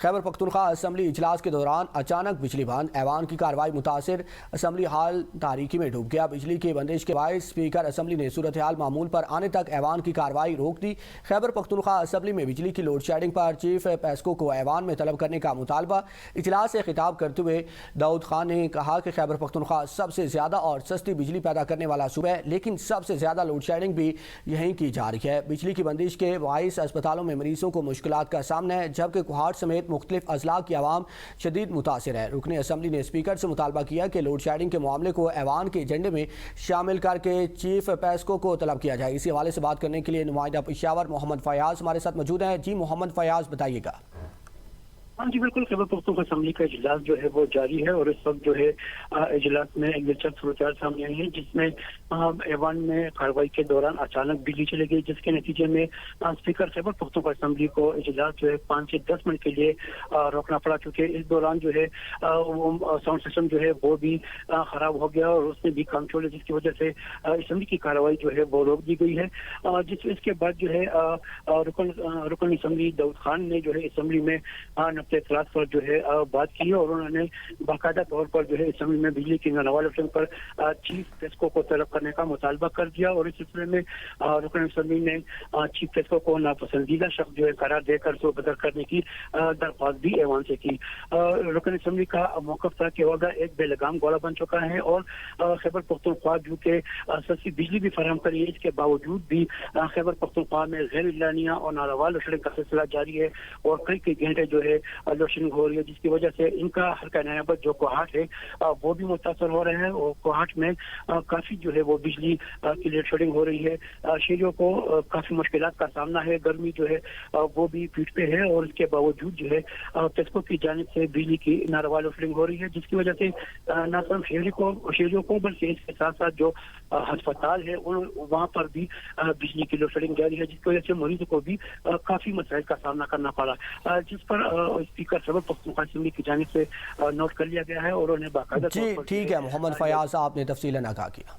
Khyber Pakhtunkhwa assembly اجلاس کے دوران اچانک بجلی بند، ایوان کی کارروائی متاثر، اسمبلی ہال تاریکی میں ڈوب گیا۔ بجلی کی بندش کے باعث اسپیکر اسمبلی نے صورتحال معمول پر آنے تک ایوان کی کارروائی روک دی۔ خیبر پختونخوا اسمبلی میں بجلی کی لوڈ شیڈنگ پر چیف پیسکو کو ایوان میں طلب کرنے کا مطالبہ۔ اجلاس سے خطاب کرتے ہوئے داؤد خان نے کہا کہ خیبر پختونخوا سب سے زیادہ اور سستی بجلی پیدا کرنے والا صوبہ ہے، لیکن سب سے زیادہ لوڈ شیڈنگ بھی یہیں کی جا رہی ہے۔ بجلی کی بندش کے باعث اسپتالوں میں مریضوں کو مشکلات کا سامنا ہے، جبکہ کوہاٹ سمیت مختلف اضلاع کی عوام شدید متاثر ہے۔ رکن اسمبلی نے اسپیکر سے مطالبہ کیا کہ لوڈ شیڈنگ کے معاملے کو ایوان کے ایجنڈے میں شامل کر کے چیف پیسکو کو طلب کیا جائے۔ اسی حوالے سے بات کرنے کے لیے نمائندہ پشاور محمد فیاض ہمارے ساتھ موجود ہیں۔ جی محمد فیاض، بتائیے گا۔ ہاں جی بالکل، خیبر پختونخوا اسمبلی کا اجلاس جو ہے وہ جاری ہے اور اس وقت جو ہے اجلاس میں ایک دلچسپ صورتحال سامنے آئی ہے، جس میں ایوان میں کارروائی کے دوران اچانک بجلی چلی گئی، جس کے نتیجے میں اسپیکر خیبر پختونخوا اسمبلی کو اجلاس جو ہے 5 سے 10 منٹ کے لیے روکنا پڑا، کیونکہ اس دوران جو ہے وہ ساؤنڈ سسٹم جو ہے وہ بھی خراب ہو گیا اور اس نے بھی کام چھوڑا، جس کی وجہ سے اسمبلی کی کارروائی جو ہے وہ روک دی گئی ہے۔ اس کے بعد جو ہے رکن اسمبلی داؤد خان نے جو ہے اسمبلی میں اخلاق پر جو ہے بات کی اور انہوں نے باقاعدہ طور پر جو ہے اسمبلی میں بجلی کی ناروال اپشن پر چیف پیسکو کو طلب کرنے کا مطالبہ کر دیا اور اس سلسلے میں رکن اسمبلی نے چیف پیسکو کو ناپسندیدہ شخص جو ہے قرار دے کر سو بدر کرنے کی درخواست بھی ایوان سے کی۔ رکن اسمبلی کا موقف تھا کہ وغیرہ ایک بے لگام گولا بن چکا ہے اور خیبر پختونخوا جو کہ سستی بجلی بھی فراہم کری ہے، اس کے باوجود بھی خیبر پختونخوا میں غیر اعلانیہ اور ناروال لوڈ کا سلسلہ جاری ہے اور کئی گھنٹے جو ہے لوڈ شیڈنگ ہو رہی ہے، جس کی وجہ سے ان کا حلقہ نیابت جو کوہاٹ ہے وہ بھی متاثر ہو رہے ہیں اور کوہاٹ میں کافی جو ہے وہ بجلی کی لوڈ شیڈنگ ہو رہی ہے۔ شہریوں کو کافی مشکلات کا سامنا ہے، گرمی جو ہے وہ بھی پیٹ پہ ہے اور اس کے باوجود جو ہے پیسکو کی جانب سے بجلی کی ناروا لوڈ شیڈنگ ہو رہی ہے، جس کی وجہ سے نہ صرف شہریوں کو بلکہ اس کے ساتھ ساتھ جو ہسپتال ہے وہاں پر بھی بجلی کی لوڈ شیڈنگ جاری ہے، جس کی وجہ سے مریضوں کو بھی کافی مسائل کا سامنا کرنا پڑا، جس پر اسپیکر خیبر پختونخوا اسمبلی کی جانب سے نوٹ کر لیا گیا ہے اور انہیں باقاعدہ جی ٹھیک ہے محمد فیاض، آپ نے تفصیلاً آگاہ کیا۔